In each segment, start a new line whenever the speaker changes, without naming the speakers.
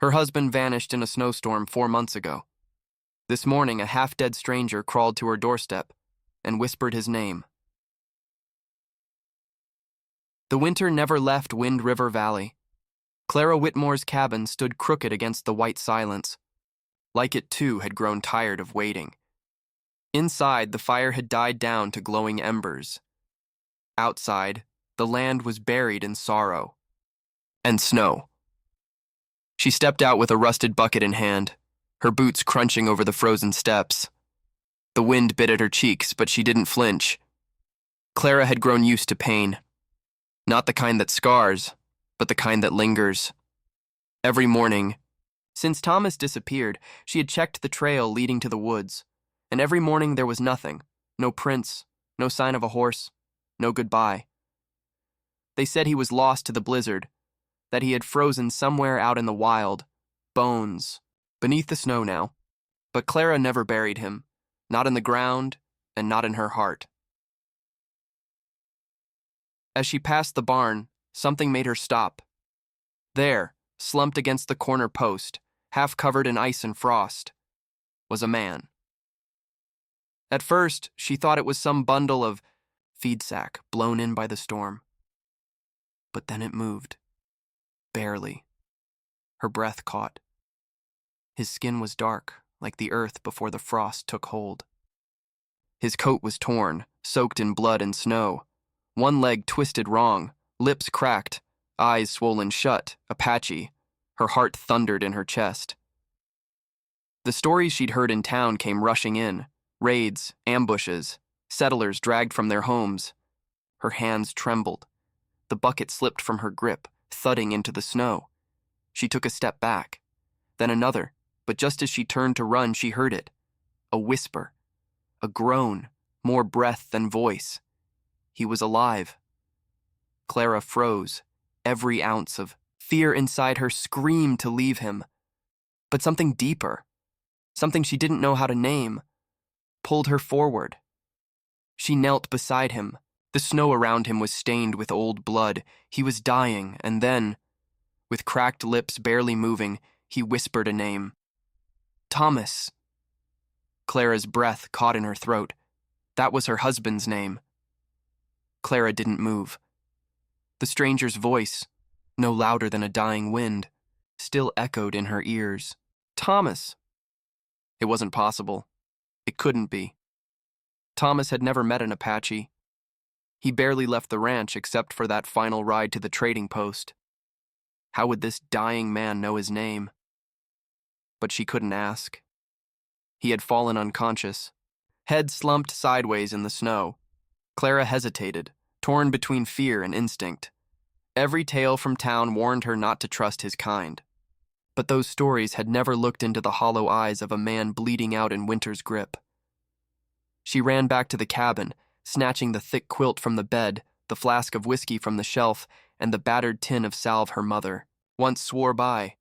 Her husband vanished in a snowstorm 4 months ago. This morning, a half-dead stranger crawled to her doorstep and whispered his name. The winter never left Wind River Valley. Clara Whitmore's cabin stood crooked against the white silence. Like it, too, had grown tired of waiting. Inside, the fire had died down to glowing embers. Outside, the land was buried in sorrow and snow. She stepped out with a rusted bucket in hand, her boots crunching over the frozen steps. The wind bit at her cheeks, but she didn't flinch. Clara had grown used to pain. Not the kind that scars, but the kind that lingers. Every morning, since Thomas disappeared, she had checked the trail leading to the woods, and every morning there was nothing. No prints, no sign of a horse, no goodbye. They said he was lost to the blizzard, that he had frozen somewhere out in the wild, bones, beneath the snow now. But Clara never buried him, not in the ground and not in her heart. As she passed the barn, something made her stop. There, slumped against the corner post, half covered in ice and frost, was a man. At first, she thought it was some bundle of feed sack blown in by the storm. But then it moved. Barely. Her breath caught. His skin was dark, like the earth before the frost took hold. His coat was torn, soaked in blood and snow. One leg twisted wrong, lips cracked, eyes swollen shut, patchy. Her heart thundered in her chest. The stories she'd heard in town came rushing in. Raids, ambushes, settlers dragged from their homes. Her hands trembled. The bucket slipped from her grip, thudding into the snow. She took a step back, then another, but just as she turned to run, she heard it. A whisper, a groan, more breath than voice. He was alive. Clara froze. Every ounce of fear inside her screamed to leave him. But something deeper, something she didn't know how to name, pulled her forward. She knelt beside him. The snow around him was stained with old blood. He was dying, and then, with cracked lips barely moving, he whispered a name. Thomas. Clara's breath caught in her throat. That was her husband's name. Clara didn't move. The stranger's voice, no louder than a dying wind, still echoed in her ears. Thomas. It wasn't possible. It couldn't be. Thomas had never met an Apache. He barely left the ranch except for that final ride to the trading post. How would this dying man know his name? But she couldn't ask. He had fallen unconscious, head slumped sideways in the snow. Clara hesitated, torn between fear and instinct. Every tale from town warned her not to trust his kind. But those stories had never looked into the hollow eyes of a man bleeding out in winter's grip. She ran back to the cabin, snatching the thick quilt from the bed, the flask of whiskey from the shelf, and the battered tin of salve her mother once swore by.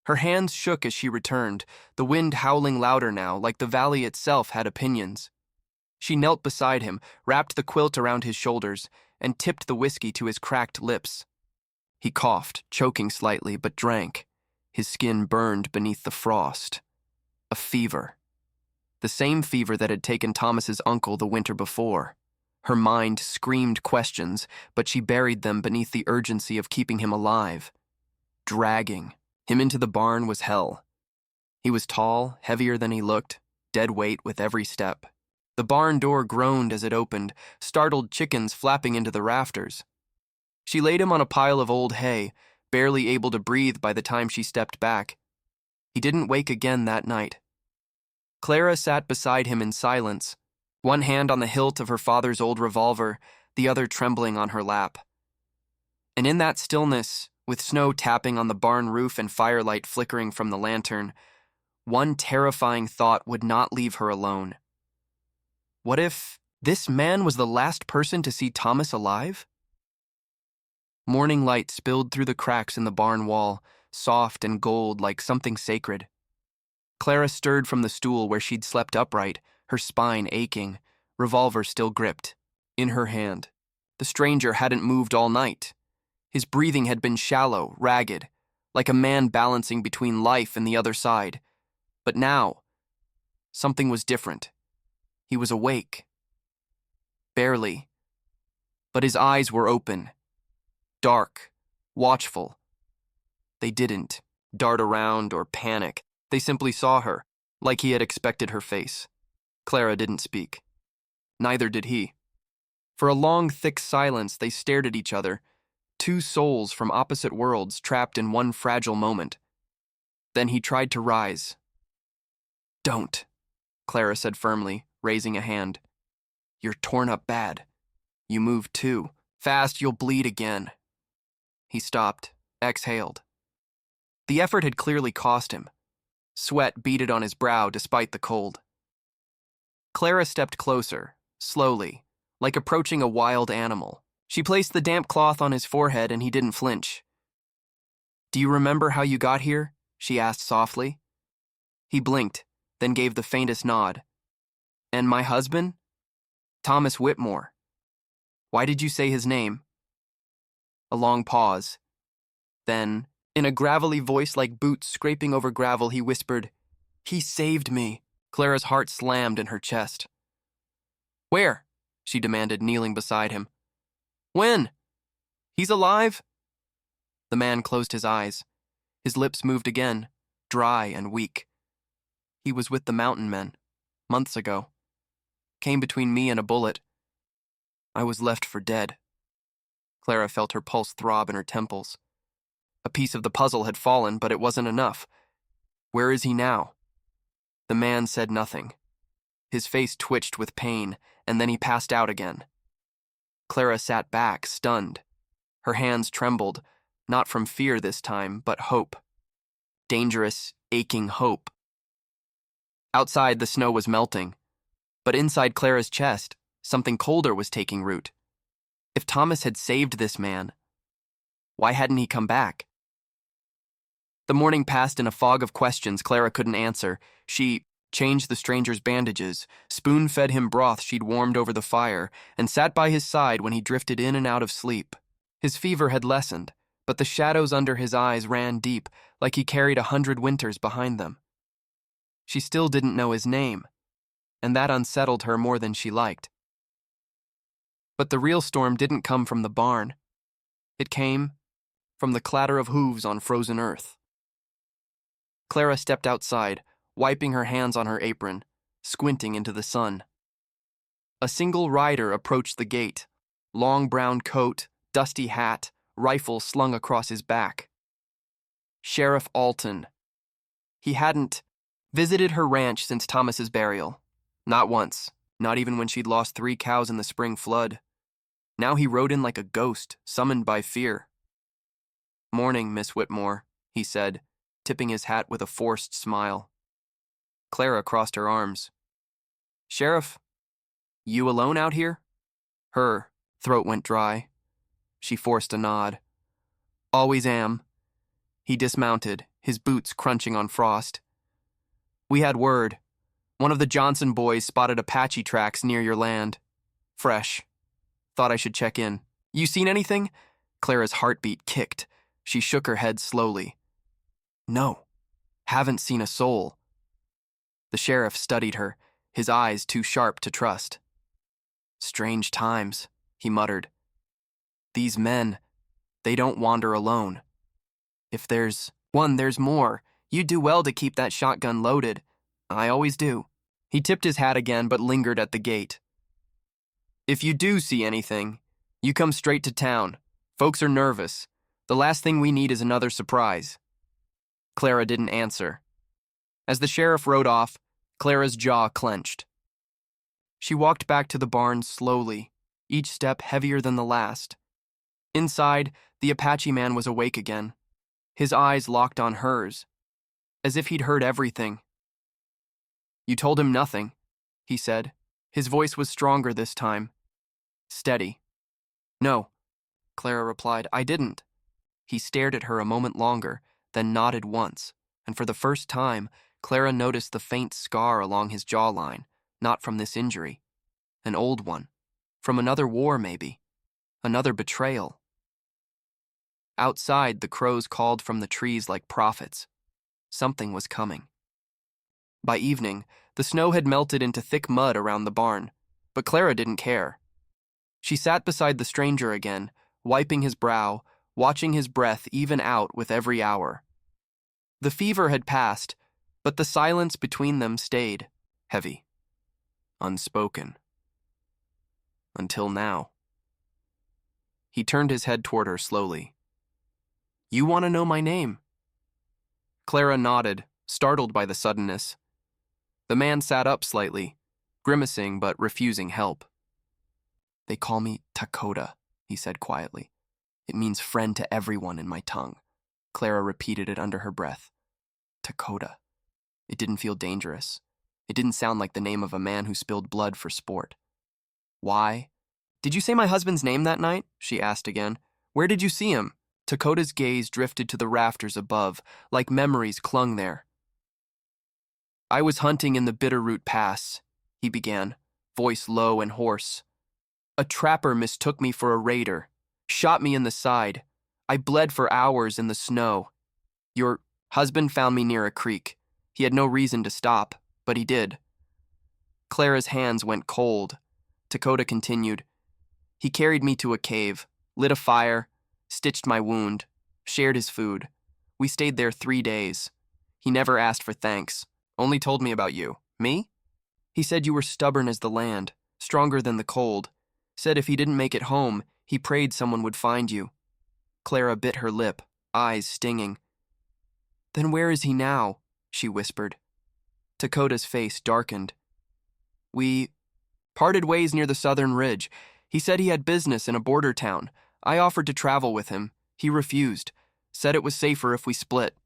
Her hands shook as she returned, the wind howling louder now, like the valley itself had opinions. She knelt beside him, wrapped the quilt around his shoulders, and tipped the whiskey to his cracked lips. He coughed, choking slightly, but drank. His skin burned beneath the frost. A fever. The same fever that had taken Thomas's uncle the winter before. Her mind screamed questions, but she buried them beneath the urgency of keeping him alive. Dragging him into the barn was hell. He was tall, heavier than he looked, dead weight with every step. The barn door groaned as it opened, startled chickens flapping into the rafters. She laid him on a pile of old hay, barely able to breathe by the time she stepped back. He didn't wake again that night. Clara sat beside him in silence, one hand on the hilt of her father's old revolver, the other trembling on her lap. And in that stillness, with snow tapping on the barn roof and firelight flickering from the lantern, one terrifying thought would not leave her alone. What if this man was the last person to see Thomas alive? Morning light spilled through the cracks in the barn wall, soft and gold like something sacred. Clara stirred from the stool where she'd slept upright, her spine aching, revolver still gripped, in her hand. The stranger hadn't moved all night. His breathing had been shallow, ragged, like a man balancing between life and the other side. But now, something was different. He was awake. Barely. But his eyes were open. Dark. Watchful. They didn't dart around or panic. They simply saw her, like he had expected her face. Clara didn't speak. Neither did he. For a long, thick silence, they stared at each other, two souls from opposite worlds trapped in one fragile moment. Then he tried to rise. "Don't," Clara said firmly, raising a hand. "You're torn up bad. You moved too. Fast, you'll bleed again." He stopped, exhaled. The effort had clearly cost him. Sweat beaded on his brow despite the cold. Clara stepped closer, slowly, like approaching a wild animal. She placed the damp cloth on his forehead and he didn't flinch. "Do you remember how you got here?" she asked softly. He blinked, then gave the faintest nod. "And my husband?" "Thomas Whitmore." "Why did you say his name?" A long pause. Then, in a gravelly voice like boots scraping over gravel, he whispered, "He saved me." Clara's heart slammed in her chest. "Where?" she demanded, kneeling beside him. "When? He's alive?" The man closed his eyes. His lips moved again, dry and weak. "He was with the mountain men, months ago. Came between me and a bullet. I was left for dead." Clara felt her pulse throb in her temples. A piece of the puzzle had fallen, but it wasn't enough. "Where is he now?" The man said nothing. His face twitched with pain, and then he passed out again. Clara sat back, stunned. Her hands trembled, not from fear this time, but hope. Dangerous, aching hope. Outside, the snow was melting, but inside Clara's chest, something colder was taking root. If Thomas had saved this man, why hadn't he come back? The morning passed in a fog of questions Clara couldn't answer. She changed the stranger's bandages, spoon-fed him broth she'd warmed over the fire, and sat by his side when he drifted in and out of sleep. His fever had lessened, but the shadows under his eyes ran deep, like he carried 100 winters behind them. She still didn't know his name, and that unsettled her more than she liked. But the real storm didn't come from the barn. It came from the clatter of hooves on frozen earth. Clara stepped outside, wiping her hands on her apron, squinting into the sun. A single rider approached the gate, long brown coat, dusty hat, rifle slung across his back. Sheriff Alton. He hadn't visited her ranch since Thomas's burial. Not once, not even when she'd lost 3 cows in the spring flood. Now he rode in like a ghost, summoned by fear. "Morning, Miss Whitmore," he said, tipping his hat with a forced smile. Clara crossed her arms. "Sheriff, you alone out here?" Her throat went dry. She forced a nod. "Always am." He dismounted, his boots crunching on frost. "We had word. One of the Johnson boys spotted Apache tracks near your land. Fresh. Thought I should check in. You seen anything?" Clara's heartbeat kicked. She shook her head slowly. "No. Haven't seen a soul." The sheriff studied her, his eyes too sharp to trust. "Strange times," he muttered. "These men, they don't wander alone. If there's one, there's more. You do well to keep that shotgun loaded. I always do." He tipped his hat again but lingered at the gate. "If you do see anything, you come straight to town. Folks are nervous. The last thing we need is another surprise." Clara didn't answer. As the sheriff rode off, Clara's jaw clenched. She walked back to the barn slowly, each step heavier than the last. Inside, the Apache man was awake again, his eyes locked on hers, as if he'd heard everything. "You told him nothing," he said. His voice was stronger this time. Steady. "No," Clara replied, "I didn't." He stared at her a moment longer, then nodded once, and for the first time, Clara noticed the faint scar along his jawline, not from this injury. An old one. From another war, maybe. Another betrayal. Outside, the crows called from the trees like prophets. Something was coming. By evening, the snow had melted into thick mud around the barn, but Clara didn't care. She sat beside the stranger again, wiping his brow, watching his breath even out with every hour. The fever had passed, but the silence between them stayed, heavy, unspoken. Until now. He turned his head toward her slowly. "You want to know my name?" Clara nodded, startled by the suddenness. The man sat up slightly, grimacing but refusing help. "They call me Dakota," he said quietly. "It means friend to everyone in my tongue." Clara repeated it under her breath. Dakota. It didn't feel dangerous. It didn't sound like the name of a man who spilled blood for sport. "Why? Did you say my husband's name that night?" she asked again. "Where did you see him?" Dakota's gaze drifted to the rafters above, like memories clung there. "I was hunting in the Bitterroot Pass," he began, voice low and hoarse. "A trapper mistook me for a raider, shot me in the side. I bled for hours in the snow. Your husband found me near a creek. He had no reason to stop, but he did." Clara's hands went cold. Dakota continued. "He carried me to a cave, lit a fire, stitched my wound, shared his food. We stayed there 3 days. He never asked for thanks, only told me about you." "Me?" "He said you were stubborn as the land, stronger than the cold. Said if he didn't make it home, he prayed someone would find you." Clara bit her lip, eyes stinging. "Then where is he now?" she whispered. Dakota's face darkened. "We parted ways near the southern ridge. He said he had business in a border town. I offered to travel with him. He refused. Said it was safer if we split."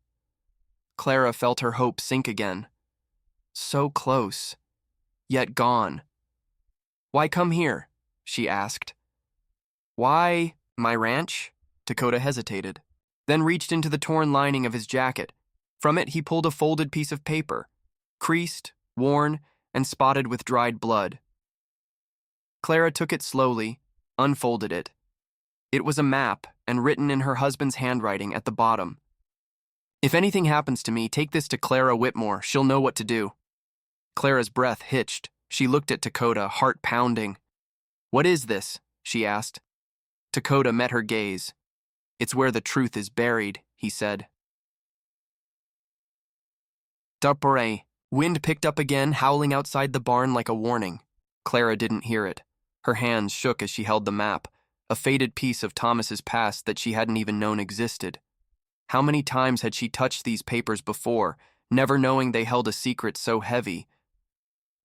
Clara felt her hope sink again. So close, yet gone. "Why come here?" she asked. "Why, my ranch?" Dakota hesitated, then reached into the torn lining of his jacket. From it, he pulled a folded piece of paper, creased, worn, and spotted with dried blood. Clara took it slowly, unfolded it. It was a map, and written in her husband's handwriting at the bottom. "If anything happens to me, take this to Clara Whitmore. She'll know what to do." Clara's breath hitched. She looked at Dakota, heart pounding. "What is this?" she asked. Dakota met her gaze. "It's where the truth is buried," he said. Darpore. Wind picked up again, howling outside the barn like a warning. Clara didn't hear it. Her hands shook as she held the map, a faded piece of Thomas's past that she hadn't even known existed. How many times had she touched these papers before, never knowing they held a secret so heavy?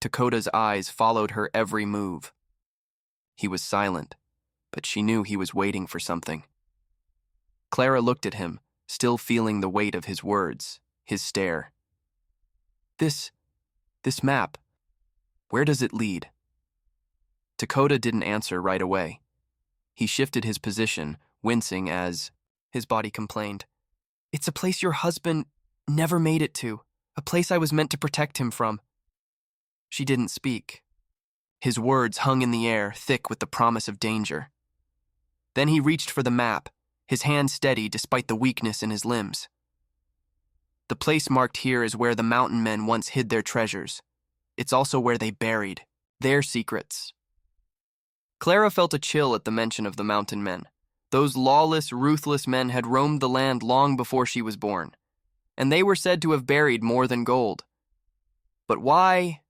Dakota's eyes followed her every move. He was silent, but she knew he was waiting for something. Clara looked at him, still feeling the weight of his words, his stare. This map, where does it lead?" Dakota didn't answer right away. He shifted his position, wincing as his body complained. "It's a place your husband never made it to, a place I was meant to protect him from." She didn't speak. His words hung in the air, thick with the promise of danger. Then he reached for the map, his hand steady despite the weakness in his limbs. "The place marked here is where the mountain men once hid their treasures. It's also where they buried their secrets." Clara felt a chill at the mention of the mountain men. Those lawless, ruthless men had roamed the land long before she was born, and they were said to have buried more than gold. But why?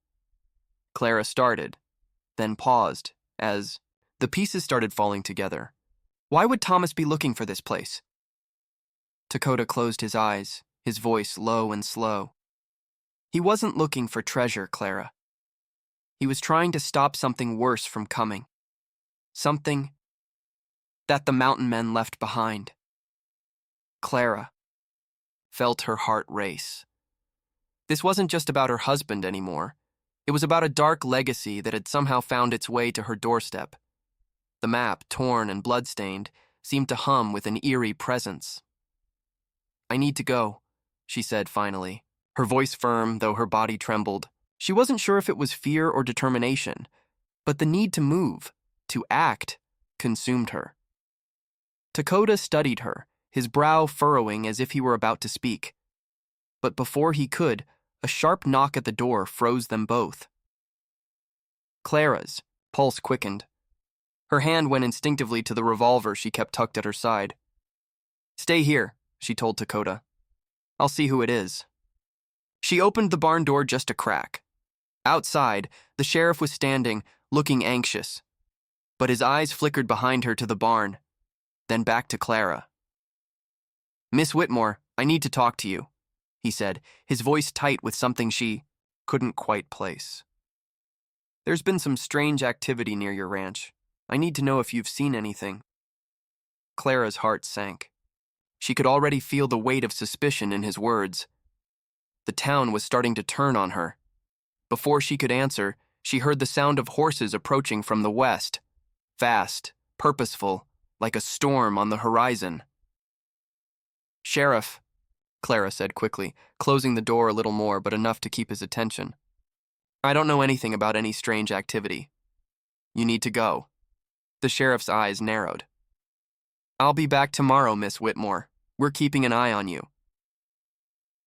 Clara started, then paused, as the pieces started falling together. Why would Thomas be looking for this place? Dakota closed his eyes, his voice low and slow. He wasn't looking for treasure, Clara. He was trying to stop something worse from coming. Something that the mountain men left behind. Clara felt her heart race. This wasn't just about her husband anymore. It was about a dark legacy that had somehow found its way to her doorstep. The map, torn and bloodstained, seemed to hum with an eerie presence. "I need to go," she said finally, her voice firm though her body trembled. She wasn't sure if it was fear or determination, but the need to move, to act, consumed her. Dakota studied her, his brow furrowing as if he were about to speak. But before he could, a sharp knock at the door froze them both. Clara's pulse quickened. Her hand went instinctively to the revolver she kept tucked at her side. "Stay here," she told Dakota. "I'll see who it is." She opened the barn door just a crack. Outside, the sheriff was standing, looking anxious. But his eyes flickered behind her to the barn, then back to Clara. "Miss Whitmore, I need to talk to you," he said, his voice tight with something she couldn't quite place. "There's been some strange activity near your ranch. I need to know if you've seen anything." Clara's heart sank. She could already feel the weight of suspicion in his words. The town was starting to turn on her. Before she could answer, she heard the sound of horses approaching from the west. Fast, purposeful, like a storm on the horizon. "Sheriff," Clara said quickly, closing the door a little more but enough to keep his attention. "I don't know anything about any strange activity. You need to go." The sheriff's eyes narrowed. "I'll be back tomorrow, Miss Whitmore. We're keeping an eye on you."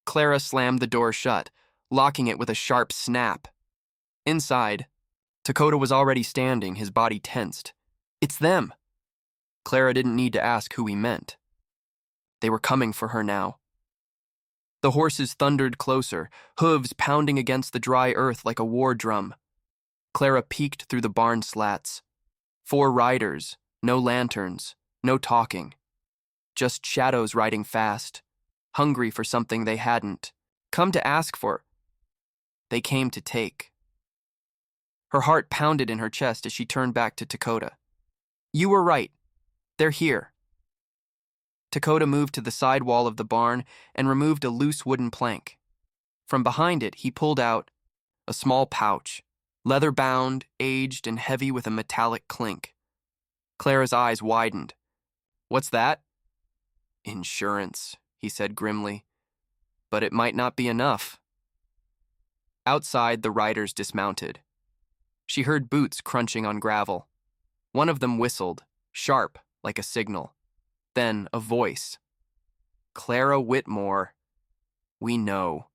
Clara slammed the door shut, locking it with a sharp snap. Inside, Dakota was already standing, his body tensed. "It's them." Clara didn't need to ask who he meant. They were coming for her now. The horses thundered closer, hooves pounding against the dry earth like a war drum. Clara peeked through the barn slats. 4 riders, no lanterns, no talking. Just shadows riding fast, hungry for something they hadn't come to ask for. They came to take. Her heart pounded in her chest as she turned back to Dakota. "You were right. They're here." Dakota moved to the side wall of the barn and removed a loose wooden plank. From behind it, he pulled out a small pouch, leather-bound, aged, and heavy with a metallic clink. Clara's eyes widened. "What's that?" "Insurance," he said grimly. "But it might not be enough." Outside, the riders dismounted. She heard boots crunching on gravel. One of them whistled, sharp, like a signal. Then a voice. "Clara Whitmore. We know."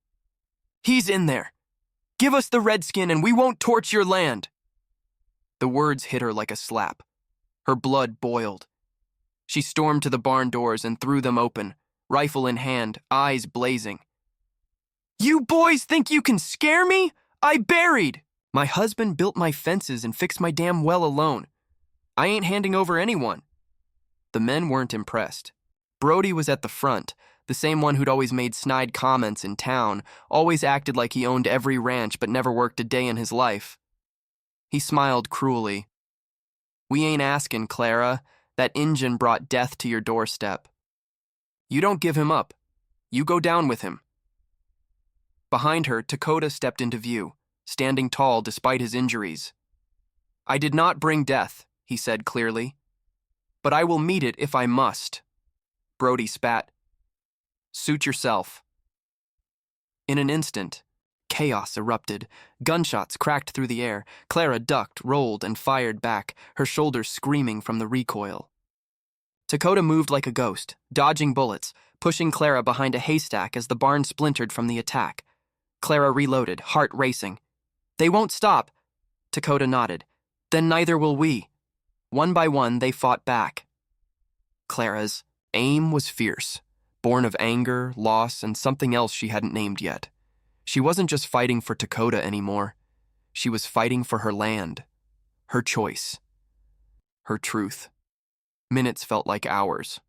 "He's in there. Give us the redskin and we won't torch your land." The words hit her like a slap. Her blood boiled. She stormed to the barn doors and threw them open, rifle in hand, eyes blazing. "You boys think you can scare me? I buried. My husband built my fences and fixed my damn well alone. I ain't handing over anyone." The men weren't impressed. Brody was at the front, the same one who'd always made snide comments in town, always acted like he owned every ranch but never worked a day in his life. He smiled cruelly. "We ain't asking, Clara. That Injun brought death to your doorstep. You don't give him up. You go down with him." Behind her, Dakota stepped into view, standing tall despite his injuries. "I did not bring death," he said clearly. "But I will meet it if I must." Brody spat. "Suit yourself." In an instant, chaos erupted. Gunshots cracked through the air. Clara ducked, rolled, and fired back, her shoulders screaming from the recoil. Dakota moved like a ghost, dodging bullets, pushing Clara behind a haystack as the barn splintered from the attack. Clara reloaded, heart racing. "They won't stop." Dakota nodded. "Then neither will we." One by one, they fought back. Clara's aim was fierce, born of anger, loss, and something else she hadn't named yet. She wasn't just fighting for Dakota anymore. She was fighting for her land, her choice, her truth. Minutes felt like hours.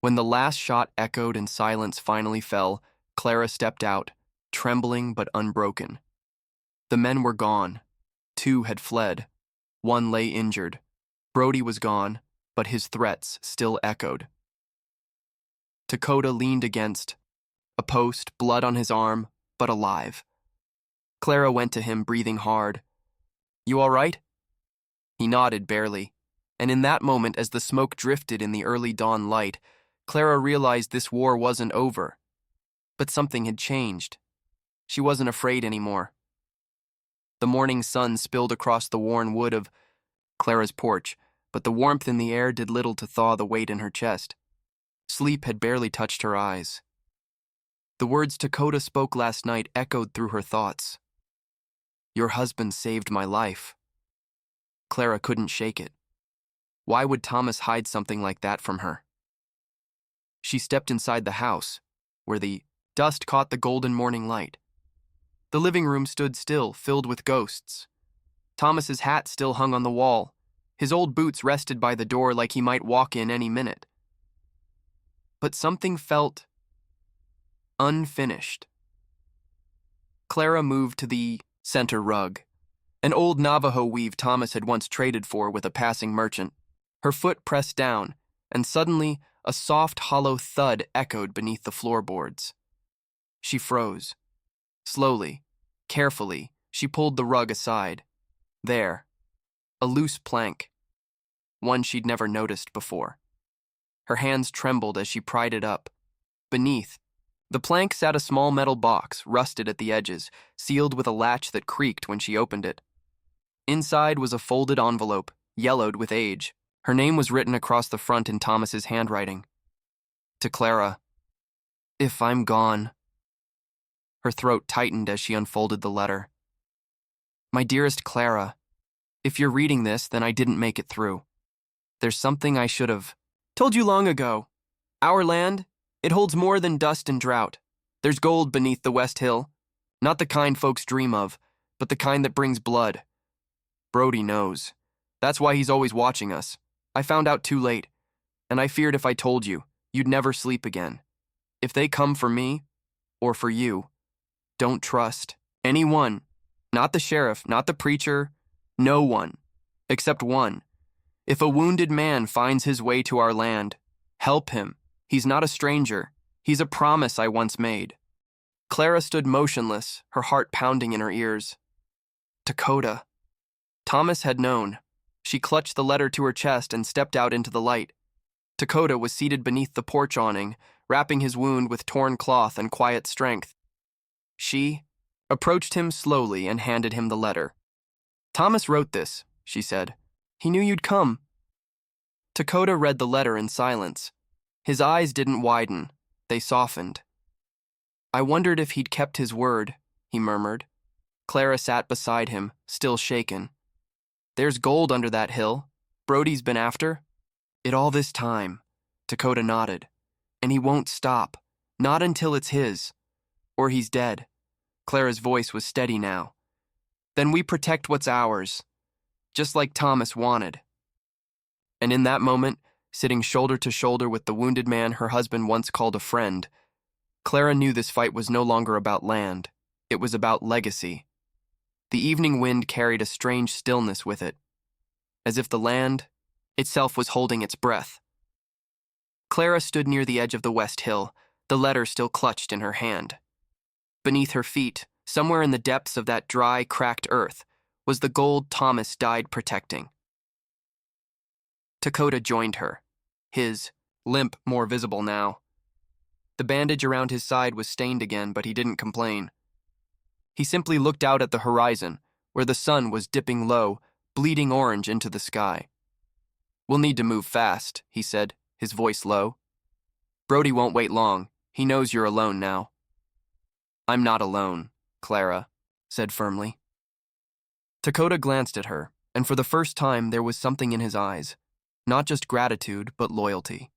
When the last shot echoed and silence finally fell, Clara stepped out, trembling but unbroken. The men were gone. 2 had fled. 1 lay injured. Brody was gone, but his threats still echoed. Dakota leaned against a post, blood on his arm, but alive. Clara went to him, breathing hard. "You all right?" He nodded barely, and in that moment, as the smoke drifted in the early dawn light, Clara realized this war wasn't over. But something had changed. She wasn't afraid anymore. The morning sun spilled across the worn wood of Clara's porch, but the warmth in the air did little to thaw the weight in her chest. Sleep had barely touched her eyes. The words Dakota spoke last night echoed through her thoughts. Your husband saved my life. Clara couldn't shake it. Why would Thomas hide something like that from her? She stepped inside the house, where the dust caught the golden morning light. The living room stood still, filled with ghosts. Thomas's hat still hung on the wall. His old boots rested by the door like he might walk in any minute. But something felt unfinished. Clara moved to the center rug, an old Navajo weave Thomas had once traded for with a passing merchant. Her foot pressed down, and suddenly a soft, hollow thud echoed beneath the floorboards. She froze. Slowly, carefully, she pulled the rug aside. There, a loose plank, one she'd never noticed before. Her hands trembled as she pried it up. Beneath, the plank sat a small metal box, rusted at the edges, sealed with a latch that creaked when she opened it. Inside was a folded envelope, yellowed with age. Her name was written across the front in Thomas's handwriting. To Clara, if I'm gone. Her throat tightened as she unfolded the letter. My dearest Clara, if you're reading this, then I didn't make it through. There's something I should have told you long ago. Our land, it holds more than dust and drought. There's gold beneath the West Hill. Not the kind folks dream of, but the kind that brings blood. Brody knows. That's why he's always watching us. I found out too late, and I feared if I told you, you'd never sleep again. If they come for me, or for you, don't trust anyone. Not the sheriff, not the preacher, no one, except one. If a wounded man finds his way to our land, help him. He's not a stranger. He's a promise I once made. Clara stood motionless, her heart pounding in her ears. Dakota. Thomas had known. She clutched the letter to her chest and stepped out into the light. Dakota was seated beneath the porch awning, wrapping his wound with torn cloth and quiet strength. She approached him slowly and handed him the letter. Thomas wrote this, she said. He knew you'd come. Dakota read the letter in silence. His eyes didn't widen, they softened. I wondered if he'd kept his word, he murmured. Clara sat beside him, still shaken. There's gold under that hill. Brody's been after it all this time. Dakota nodded. And he won't stop. Not until it's his. Or he's dead. Clara's voice was steady now. Then we protect what's ours. Just like Thomas wanted. And in that moment, sitting shoulder to shoulder with the wounded man her husband once called a friend, Clara knew this fight was no longer about land. It was about legacy. The evening wind carried a strange stillness with it, as if the land itself was holding its breath. Clara stood near the edge of the West Hill, the letter still clutched in her hand. Beneath her feet, somewhere in the depths of that dry, cracked earth, was the gold Thomas died protecting. Dakota joined her, his limp more visible now. The bandage around his side was stained again, but he didn't complain. He simply looked out at the horizon, where the sun was dipping low, bleeding orange into the sky. We'll need to move fast, he said, his voice low. Brody won't wait long. He knows you're alone now. I'm not alone, Clara said firmly. Dakota glanced at her, and for the first time there was something in his eyes. Not just gratitude, but loyalty.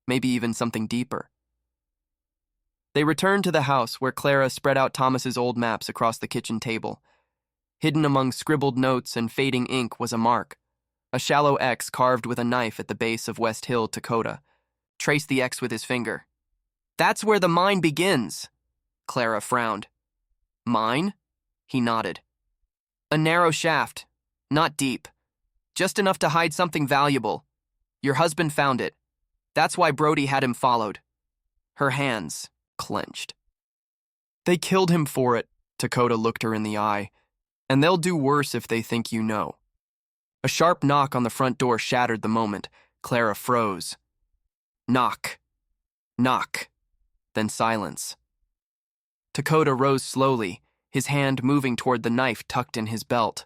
Maybe even something deeper. They returned to the house where Clara spread out Thomas's old maps across the kitchen table. Hidden among scribbled notes and fading ink was a mark, a shallow X carved with a knife at the base of West Hill, Dakota. Traced the X with his finger. That's where the mine begins, Clara frowned. Mine? He nodded. A narrow shaft, not deep. Just enough to hide something valuable. Your husband found it. That's why Brody had him followed. Her hands clenched. They killed him for it, Dakota looked her in the eye, and they'll do worse if they think you know. A sharp knock on the front door shattered the moment. Clara froze. Knock. Knock. Then silence. Dakota rose slowly, his hand moving toward the knife tucked in his belt.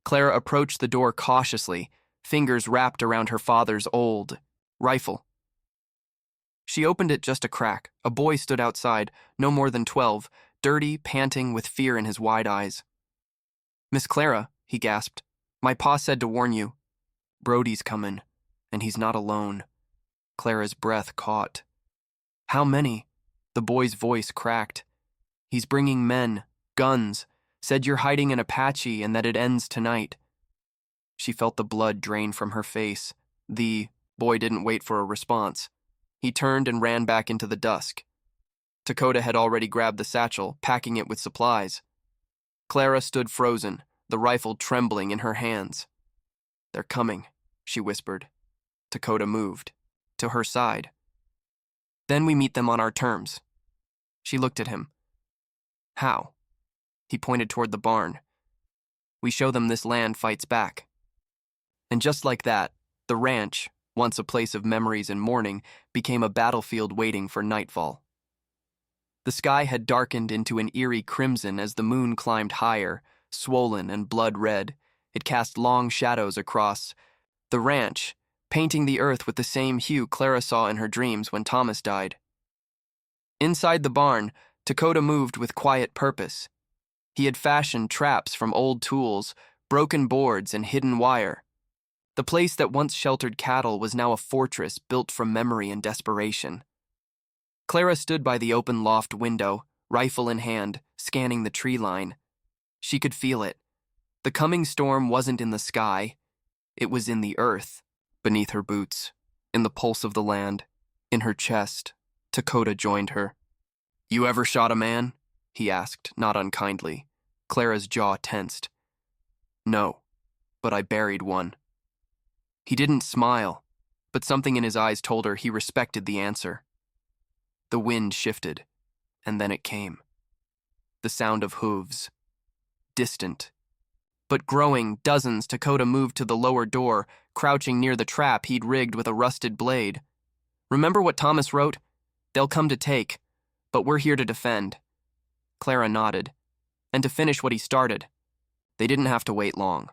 Clara approached the door cautiously, fingers wrapped around her father's old rifle. She opened it just a crack. A boy stood outside, no more than 12, dirty, panting, with fear in his wide eyes. "Miss Clara," he gasped, "my pa said to warn you. Brody's comin', and he's not alone." Clara's breath caught. "How many?" The boy's voice cracked. "He's bringing men, guns, said you're hiding an Apache and that it ends tonight." She felt the blood drain from her face. The boy didn't wait for a response. He turned and ran back into the dusk. Dakota had already grabbed the satchel, packing it with supplies. Clara stood frozen, the rifle trembling in her hands. "They're coming," she whispered. Dakota moved. To her side. "Then we meet them on our terms." She looked at him. "How?" He pointed toward the barn. "We show them this land fights back." And just like that, the ranch, once a place of memories and mourning, became a battlefield waiting for nightfall. The sky had darkened into an eerie crimson as the moon climbed higher, swollen and blood-red. It cast long shadows across the ranch, painting the earth with the same hue Clara saw in her dreams when Thomas died. Inside the barn, Dakota moved with quiet purpose. He had fashioned traps from old tools, broken boards, and hidden wire. The place that once sheltered cattle was now a fortress built from memory and desperation. Clara stood by the open loft window, rifle in hand, scanning the tree line. She could feel it. The coming storm wasn't in the sky. It was in the earth, beneath her boots, in the pulse of the land, in her chest. Dakota joined her. "You ever shot a man?" he asked, not unkindly. Clara's jaw tensed. "No, but I buried one." He didn't smile, but something in his eyes told her he respected the answer. The wind shifted, and then it came. The sound of hooves. Distant. But growing, dozens. Dakota moved to the lower door, crouching near the trap he'd rigged with a rusted blade. "Remember what Thomas wrote? They'll come to take, but we're here to defend." Clara nodded. And to finish what he started. They didn't have to wait long.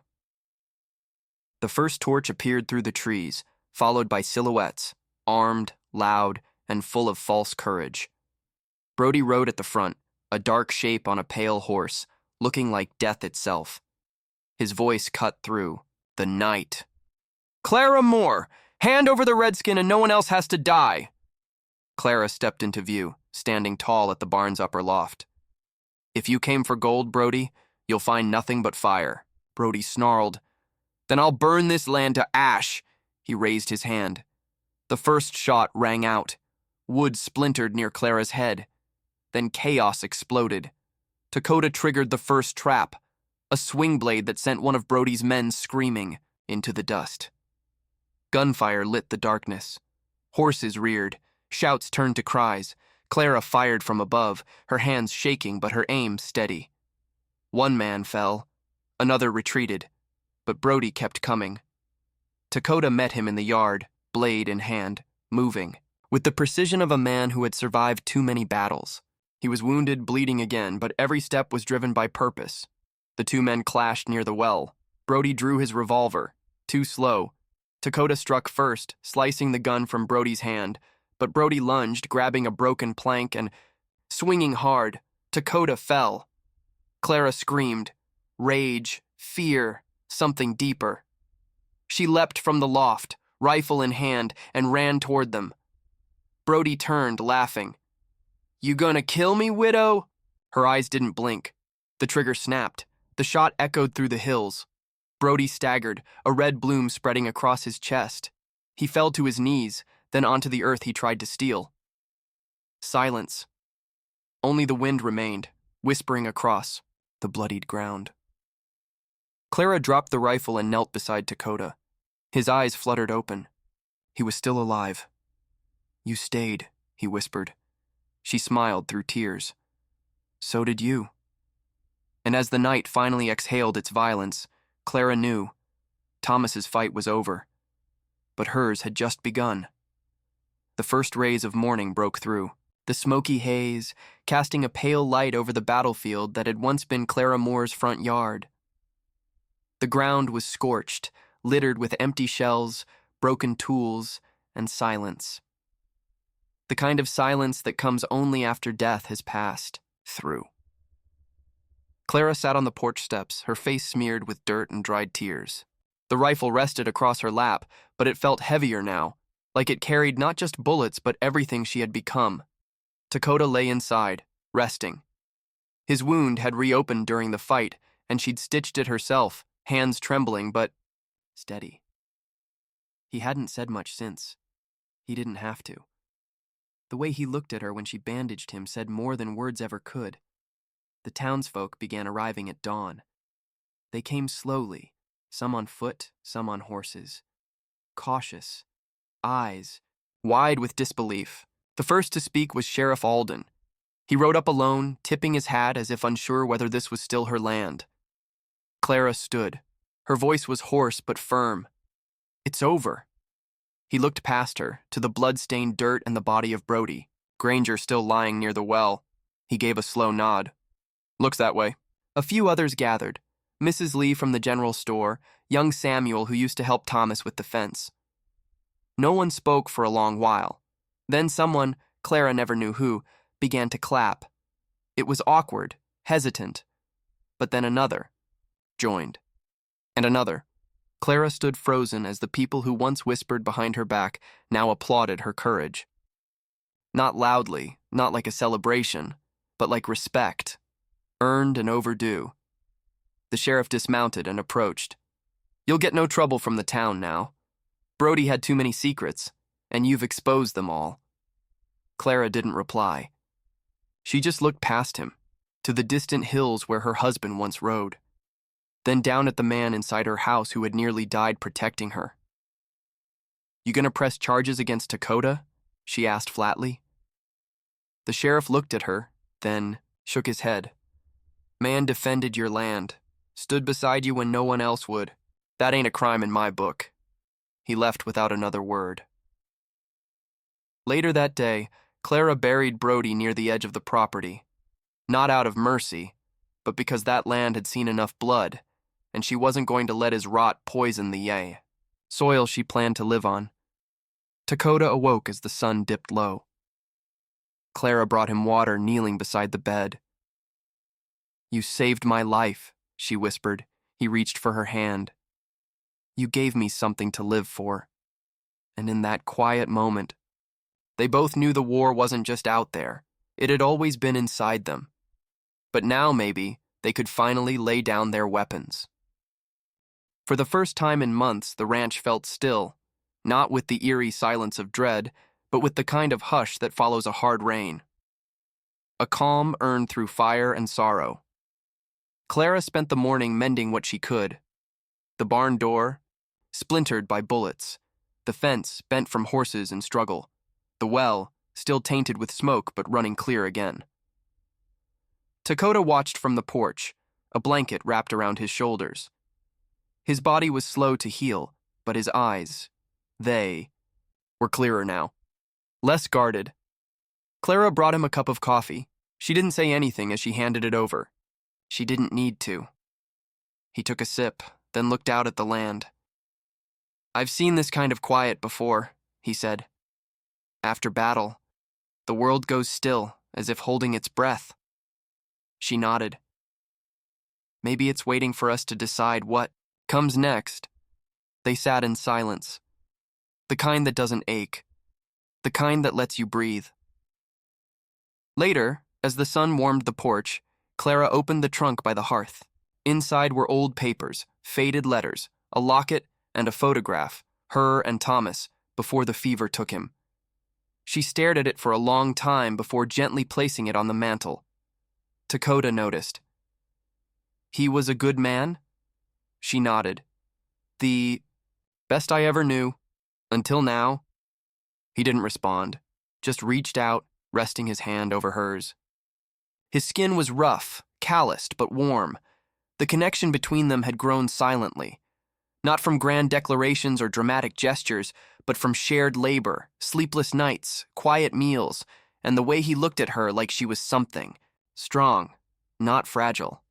The first torch appeared through the trees, followed by silhouettes, armed, loud, and full of false courage. Brody rode at the front, a dark shape on a pale horse, looking like death itself. His voice cut through the night. "Clara Moore! Hand over the redskin and no one else has to die!" Clara stepped into view, standing tall at the barn's upper loft. "If you came for gold, Brody, you'll find nothing but fire." Brody snarled. "Then I'll burn this land to ash." He raised his hand. The first shot rang out. Wood splintered near Clara's head. Then chaos exploded. Dakota triggered the first trap, a swing blade that sent one of Brody's men screaming into the dust. Gunfire lit the darkness. Horses reared. Shouts turned to cries. Clara fired from above, her hands shaking but her aim steady. One man fell. Another retreated. But Brody kept coming. Dakota met him in the yard, blade in hand, moving, with the precision of a man who had survived too many battles. He was wounded, bleeding again, but every step was driven by purpose. The two men clashed near the well. Brody drew his revolver. Too slow. Dakota struck first, slicing the gun from Brody's hand, but Brody lunged, grabbing a broken plank and, swinging hard, Dakota fell. Clara screamed. Rage, fear, something deeper. She leapt from the loft, rifle in hand, and ran toward them. Brody turned, laughing. "You gonna kill me, widow?" Her eyes didn't blink. The trigger snapped. The shot echoed through the hills. Brody staggered, a red bloom spreading across his chest. He fell to his knees, then onto the earth he tried to steal. Silence. Only the wind remained, whispering across the bloodied ground. Clara dropped the rifle and knelt beside Dakota. His eyes fluttered open. He was still alive. "You stayed," he whispered. She smiled through tears. "So did you." And as the night finally exhaled its violence, Clara knew Thomas's fight was over, but hers had just begun. The first rays of morning broke through, the smoky haze casting a pale light over the battlefield that had once been Clara Moore's front yard. The ground was scorched, littered with empty shells, broken tools, and silence. The kind of silence that comes only after death has passed through. Clara sat on the porch steps, her face smeared with dirt and dried tears. The rifle rested across her lap, but it felt heavier now, like it carried not just bullets but everything she had become. Dakota lay inside, resting. His wound had reopened during the fight, and she'd stitched it herself, hands trembling but steady. He hadn't said much since. He didn't have to. The way he looked at her when she bandaged him said more than words ever could. The townsfolk began arriving at dawn. They came slowly, some on foot, some on horses. Cautious, eyes wide with disbelief. The first to speak was Sheriff Alden. He rode up alone, tipping his hat as if unsure whether this was still her land. Clara stood. Her voice was hoarse but firm. "It's over." He looked past her, to the blood-stained dirt and the body of Brody, Granger still lying near the well. He gave a slow nod. "Looks that way." A few others gathered. Mrs. Lee from the general store, young Samuel who used to help Thomas with the fence. No one spoke for a long while. Then someone, Clara never knew who, began to clap. It was awkward, hesitant. But then another joined. And another. Clara stood frozen as the people who once whispered behind her back now applauded her courage. Not loudly, not like a celebration, but like respect, earned and overdue. The sheriff dismounted and approached. "You'll get no trouble from the town now. Brody had too many secrets, and you've exposed them all." Clara didn't reply. She just looked past him, to the distant hills where her husband once rode, then down at the man inside her house who had nearly died protecting her. "You gonna press charges against Dakota?" she asked flatly. The sheriff looked at her, then shook his head. "Man defended your land, stood beside you when no one else would. That ain't a crime in my book." He left without another word. Later that day, Clara buried Brody near the edge of the property. Not out of mercy, but because that land had seen enough blood, and she wasn't going to let his rot poison the soil she planned to live on. Dakota awoke as the sun dipped low. Clara brought him water kneeling beside the bed. "You saved my life," she whispered. He reached for her hand. "You gave me something to live for." And in that quiet moment, they both knew the war wasn't just out there. It had always been inside them. But now, maybe, they could finally lay down their weapons. For the first time in months, the ranch felt still, not with the eerie silence of dread, but with the kind of hush that follows a hard rain. A calm earned through fire and sorrow. Clara spent the morning mending what she could. The barn door, splintered by bullets. The fence, bent from horses and struggle. The well, still tainted with smoke but running clear again. Dakota watched from the porch, a blanket wrapped around his shoulders. His body was slow to heal, but his eyes, they were clearer now. Less guarded. Clara brought him a cup of coffee. She didn't say anything as she handed it over. She didn't need to. He took a sip, then looked out at the land. "I've seen this kind of quiet before," he said. "After battle, the world goes still, as if holding its breath." She nodded. "Maybe it's waiting for us to decide what comes next." They sat in silence. The kind that doesn't ache. The kind that lets you breathe. Later, as the sun warmed the porch, Clara opened the trunk by the hearth. Inside were old papers, faded letters, a locket, and a photograph, her and Thomas, before the fever took him. She stared at it for a long time before gently placing it on the mantel. Dakota noticed. "He was a good man?" She nodded. "The best I ever knew. Until now." He didn't respond, just reached out, resting his hand over hers. His skin was rough, calloused, but warm. The connection between them had grown silently. Not from grand declarations or dramatic gestures, but from shared labor, sleepless nights, quiet meals, and the way he looked at her like she was something. Strong, not fragile.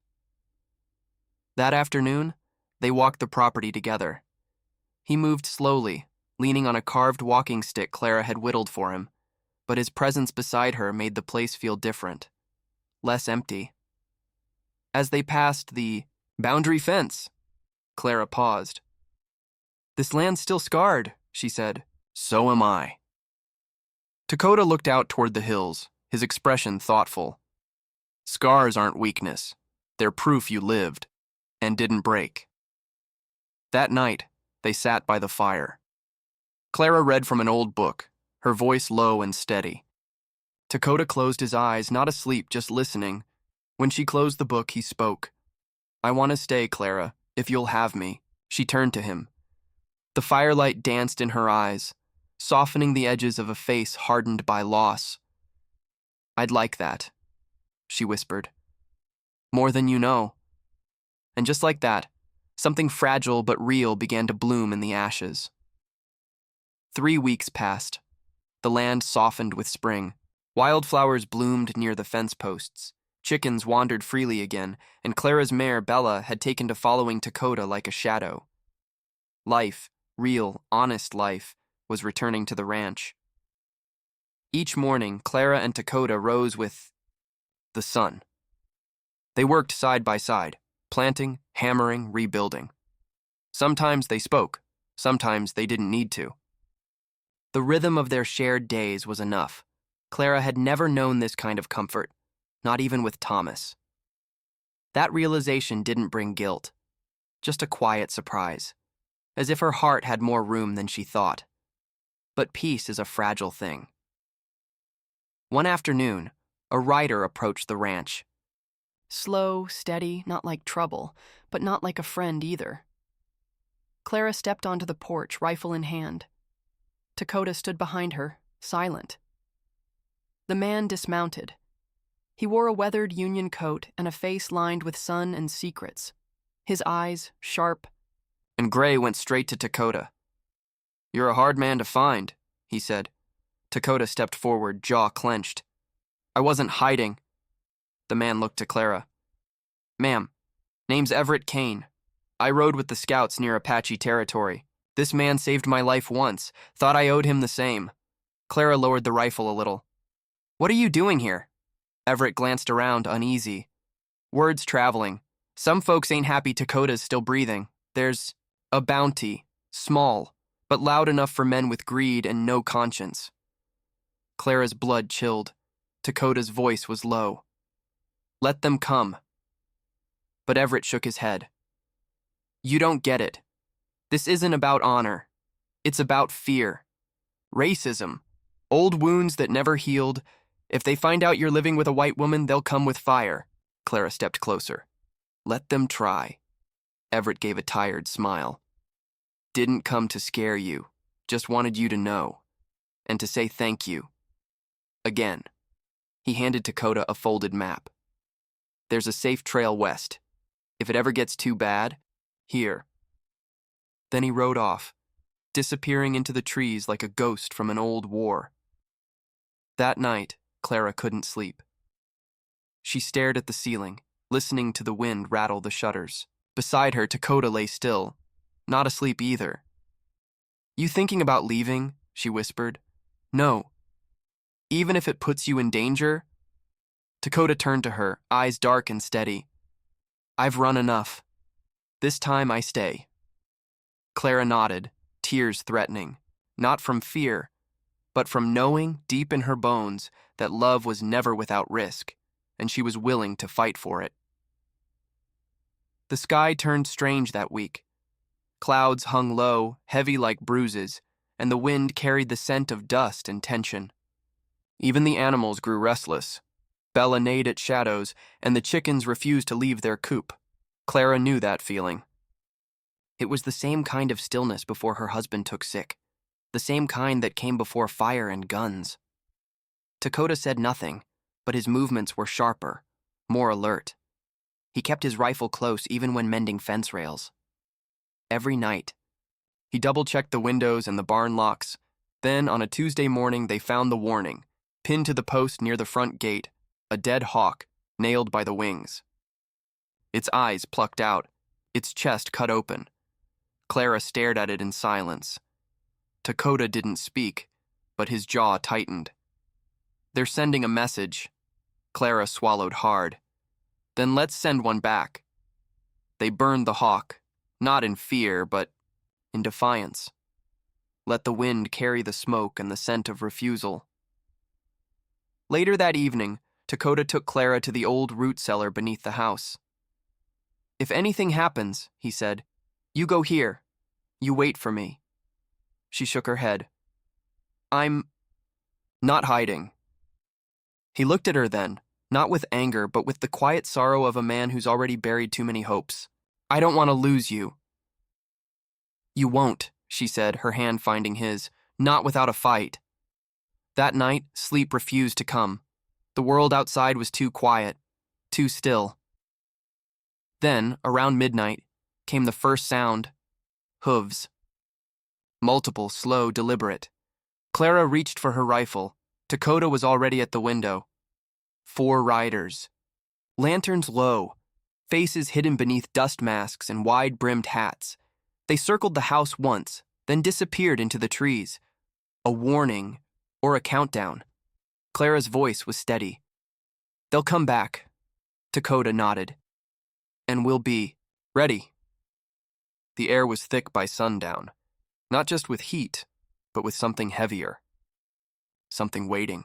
That afternoon, they walked the property together. He moved slowly, leaning on a carved walking stick Clara had whittled for him. but his presence beside her made the place feel different, less empty. As they passed the boundary fence, Clara paused. "This land's still scarred," she said. "So am I." Dakota looked out toward the hills, his expression thoughtful. "Scars aren't weakness. They're proof you lived and didn't break." That night, they sat by the fire. Clara read from an old book, her voice low and steady. Dakota closed his eyes, not asleep, just listening. When she closed the book, he spoke. "I want to stay, Clara, if you'll have me." She turned to him. The firelight danced in her eyes, softening the edges of a face hardened by loss. "I'd like that," she whispered. "More than you know." And just like that, something fragile but real began to bloom in the ashes. 3 weeks passed. The land softened with spring. Wildflowers bloomed near the fence posts. Chickens wandered freely again, and Clara's mare, Bella, had taken to following Dakota like a shadow. Life, real, honest life, was returning to the ranch. Each morning, Clara and Dakota rose with the sun. They worked side by side, planting, hammering, rebuilding. Sometimes they spoke, sometimes they didn't need to. The rhythm of their shared days was enough. Clara had never known this kind of comfort, not even with Thomas. That realization didn't bring guilt, just a quiet surprise, as if her heart had more room than she thought. But peace is a fragile thing. One afternoon, a rider approached the ranch. Slow, steady, not like trouble, but not like a friend either. Clara stepped onto the porch, rifle in hand. Dakota stood behind her, silent. The man dismounted. He wore a weathered Union coat and a face lined with sun and secrets. His eyes, sharp and gray, went straight to Dakota. "You're a hard man to find," he said. Dakota stepped forward, jaw clenched. "I wasn't hiding." The man looked to Clara. "Ma'am, name's Everett Kane. I rode with the scouts near Apache territory. This man saved my life once. Thought I owed him the same." Clara lowered the rifle a little. "What are you doing here?" Everett glanced around, uneasy. Words traveling. "Some folks ain't happy Dakota's still breathing. There's a bounty, small, but loud enough for men with greed and no conscience." Clara's blood chilled. Dakota's voice was low. "Let them come." But Everett shook his head. "You don't get it. This isn't about honor. It's about fear. Racism. Old wounds that never healed. If they find out you're living with a white woman, they'll come with fire." Clara stepped closer. "Let them try." Everett gave a tired smile. "Didn't come to scare you. Just wanted you to know. And to say thank you. Again." He handed Dakota a folded map. "There's a safe trail west. If it ever gets too bad, here." Then he rode off, disappearing into the trees like a ghost from an old war. That night, Clara couldn't sleep. She stared at the ceiling, listening to the wind rattle the shutters. Beside her, Dakota lay still, not asleep either. "You thinking about leaving?" she whispered. "No. Even if it puts you in danger?" Dakota turned to her, eyes dark and steady. "I've run enough. This time I stay." Clara nodded, tears threatening, not from fear, but from knowing deep in her bones that love was never without risk, and she was willing to fight for it. The sky turned strange that week. Clouds hung low, heavy like bruises, and the wind carried the scent of dust and tension. Even the animals grew restless. Bella neighed at shadows, and the chickens refused to leave their coop. Clara knew that feeling. It was the same kind of stillness before her husband took sick, the same kind that came before fire and guns. Dakota said nothing, but his movements were sharper, more alert. He kept his rifle close even when mending fence rails. Every night, he double-checked the windows and the barn locks. Then, on a Tuesday morning, they found the warning, pinned to the post near the front gate, a dead hawk, nailed by the wings. Its eyes plucked out, its chest cut open. Clara stared at it in silence. Dakota didn't speak, but his jaw tightened. They're sending a message. Clara swallowed hard. Then let's send one back. They burned the hawk, not in fear, but in defiance. Let the wind carry the smoke and the scent of refusal. Later that evening, Dakota took Clara to the old root cellar beneath the house. If anything happens, he said, you go here. You wait for me. She shook her head. I'm not hiding. He looked at her then, not with anger, but with the quiet sorrow of a man who's already buried too many hopes. I don't want to lose you. You won't, she said, her hand finding his, not without a fight. That night, sleep refused to come. The world outside was too quiet, too still. Then, around midnight, came the first sound. Hooves. Multiple, slow, deliberate. Clara reached for her rifle. Dakota was already at the window. 4 riders. Lanterns low, faces hidden beneath dust masks and wide-brimmed hats. They circled the house once, then disappeared into the trees. A warning, or a countdown. Clara's voice was steady. They'll come back. Dakota nodded. And we'll be ready. The air was thick by sundown, not just with heat, but with something heavier. Something waiting.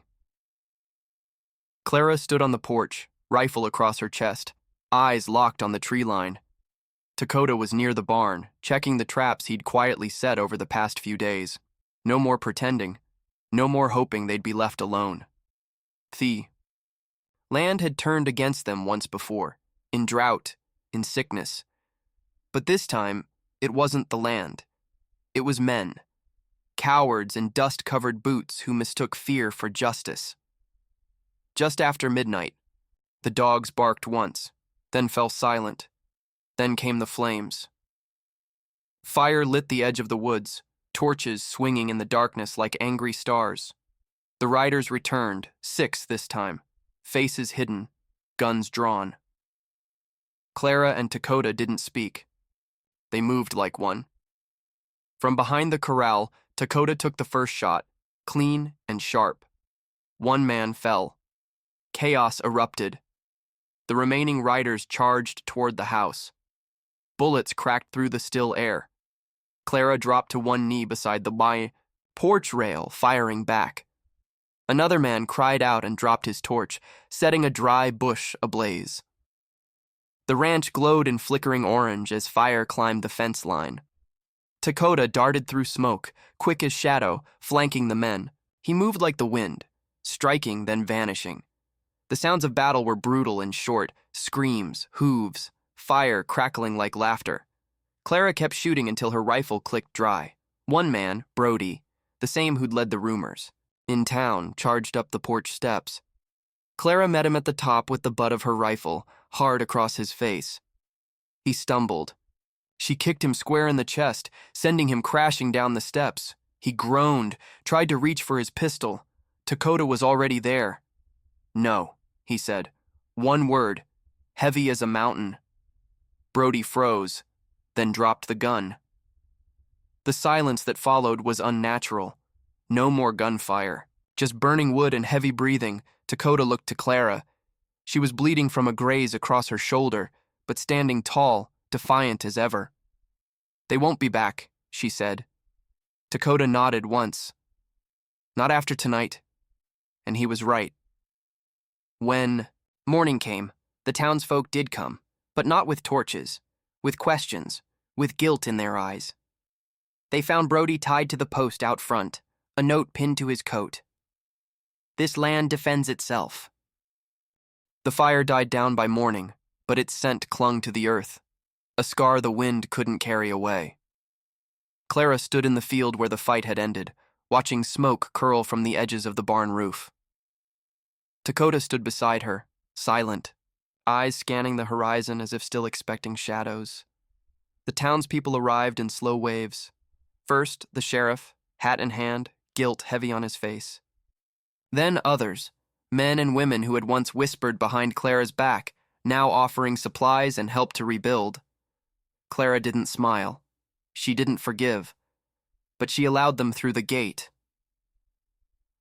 Clara stood on the porch, rifle across her chest, eyes locked on the tree line. Dakota was near the barn, checking the traps he'd quietly set over the past few days. No more pretending, no more hoping they'd be left alone. Land had turned against them once before, in drought, in sickness. But this time, it wasn't the land. It was men. Cowards in dust-covered boots who mistook fear for justice. Just after midnight, the dogs barked once, then fell silent. Then came the flames. Fire lit the edge of the woods, torches swinging in the darkness like angry stars. The riders returned, 6 this time, faces hidden, guns drawn. Clara and Dakota didn't speak. They moved like one. From behind the corral, Dakota took the first shot, clean and sharp. 1 man fell. Chaos erupted. The remaining riders charged toward the house. Bullets cracked through the still air. Clara dropped to one knee beside the porch rail, firing back. Another man cried out and dropped his torch, setting a dry bush ablaze. The ranch glowed in flickering orange as fire climbed the fence line. Dakota darted through smoke, quick as shadow, flanking the men. He moved like the wind, striking then vanishing. The sounds of battle were brutal and short, screams, hooves, fire crackling like laughter. Clara kept shooting until her rifle clicked dry. 1 man, Brody, the same who'd led the rumors, in town, charged up the porch steps. Clara met him at the top with the butt of her rifle, hard across his face. He stumbled. She kicked him square in the chest, sending him crashing down the steps. He groaned, tried to reach for his pistol. Dakota was already there. No, he said. 1 word, heavy as a mountain. Brody froze, then dropped the gun. The silence that followed was unnatural. No more gunfire, just burning wood and heavy breathing. Dakota looked to Clara. She was bleeding from a graze across her shoulder, but standing tall, defiant as ever. They won't be back, she said. Dakota nodded once. Not after tonight. And he was right. When morning came, the townsfolk did come, but not with torches, with questions, with guilt in their eyes. They found Brody tied to the post out front, a note pinned to his coat. This land defends itself. The fire died down by morning, but its scent clung to the earth, a scar the wind couldn't carry away. Clara stood in the field where the fight had ended, watching smoke curl from the edges of the barn roof. Dakota stood beside her, silent, eyes scanning the horizon as if still expecting shadows. The townspeople arrived in slow waves. First, the sheriff, hat in hand, guilt heavy on his face. Then others, men and women who had once whispered behind Clara's back, now offering supplies and help to rebuild. Clara didn't smile. She didn't forgive. But she allowed them through the gate.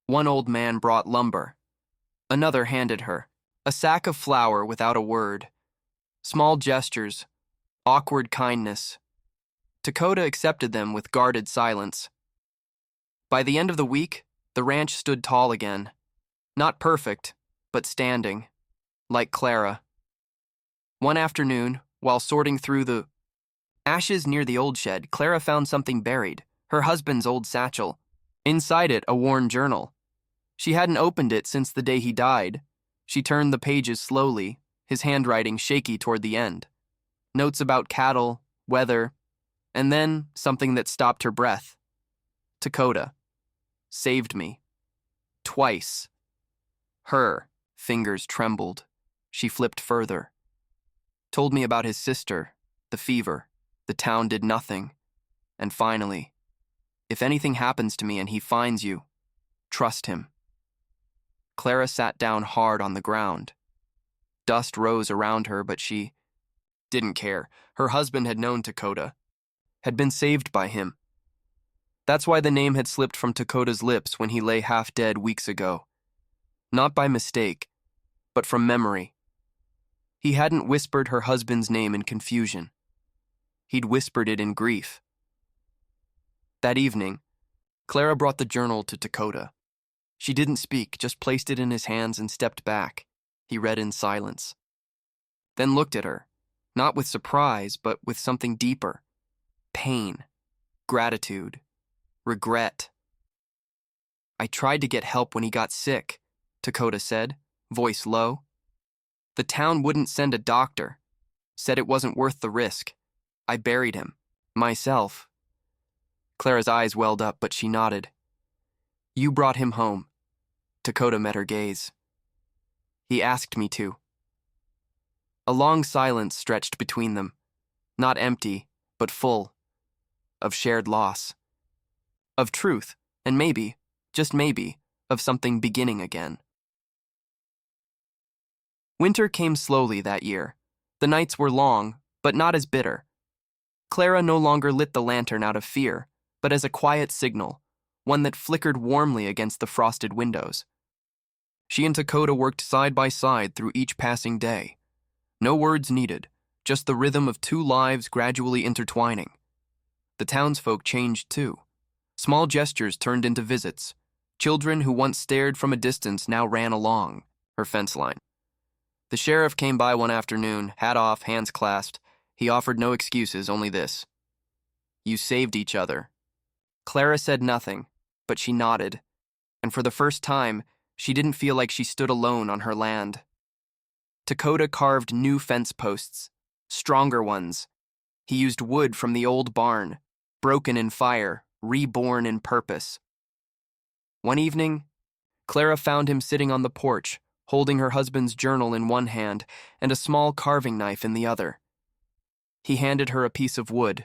1 old man brought lumber, Another handed her a sack of flour without a word. Small gestures, awkward kindness. Dakota accepted them with guarded silence. By the end of the week, the ranch stood tall again. Not perfect, but standing, like Clara. One afternoon, while sorting through the ashes near the old shed, Clara found something buried, her husband's old satchel. Inside it, a worn journal. She hadn't opened it since the day he died. She turned the pages slowly, his handwriting shaky toward the end. Notes about cattle, weather, and then something that stopped her breath. Dakota. Saved me. Twice. Her fingers trembled. She flipped further. Told me about his sister, the fever. The town did nothing. And finally, if anything happens to me and he finds you, trust him. Clara sat down hard on the ground. Dust rose around her, but she didn't care. Her husband had known Dakota, had been saved by him. That's why the name had slipped from Dakota's lips when he lay half dead weeks ago. Not by mistake, but from memory. He hadn't whispered her husband's name in confusion. He'd whispered it in grief. That evening, Clara brought the journal to Dakota. She didn't speak, just placed it in his hands and stepped back. He read in silence. Then looked at her, not with surprise, but with something deeper. Pain, gratitude, regret. I tried to get help when he got sick, Dakota said, voice low. The town wouldn't send a doctor, said it wasn't worth the risk. I buried him, myself. Clara's eyes welled up, but she nodded. You brought him home. Dakota met her gaze. He asked me to. A long silence stretched between them, not empty, but full, of shared loss, of truth, and maybe, just maybe, of something beginning again. Winter came slowly that year. The nights were long, but not as bitter. Clara no longer lit the lantern out of fear, but as a quiet signal, one that flickered warmly against the frosted windows. She and Dakota worked side by side through each passing day. No words needed, just the rhythm of two lives gradually intertwining. The townsfolk changed too. Small gestures turned into visits. Children who once stared from a distance now ran along her fence line. The sheriff came by one afternoon, hat off, hands clasped. He offered no excuses, only this. You saved each other. Clara said nothing, but she nodded, and for the first time, she didn't feel like she stood alone on her land. Dakota carved new fence posts, stronger ones. He used wood from the old barn, broken in fire, reborn in purpose. One evening, Clara found him sitting on the porch, holding her husband's journal in one hand and a small carving knife in the other. He handed her a piece of wood.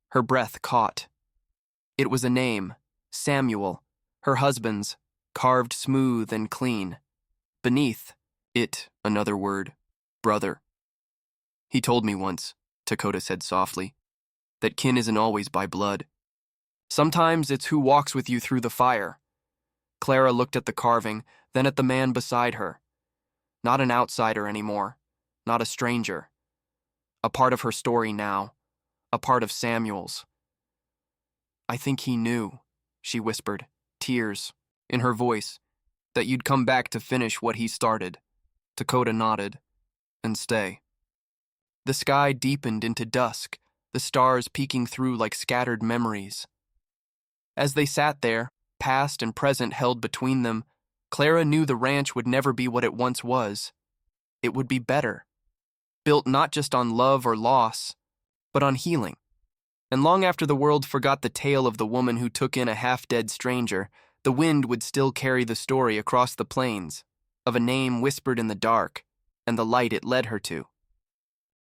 Her breath caught. It was a name, Samuel, her husband's, carved smooth and clean. Beneath it, another word, brother. He told me once, Dakota said softly, that kin isn't always by blood. Sometimes it's who walks with you through the fire. Clara looked at the carving, then at the man beside her. Not an outsider anymore, not a stranger. A part of her story now, a part of Samuel's. I think he knew, she whispered, tears in her voice, that you'd come back to finish what he started. Dakota nodded, and stay. The sky deepened into dusk, the stars peeking through like scattered memories. As they sat there, past and present held between them, Clara knew the ranch would never be what it once was. It would be better, built not just on love or loss, but on healing. And long after the world forgot the tale of the woman who took in a half-dead stranger, the wind would still carry the story across the plains, of a name whispered in the dark, and the light it led her to.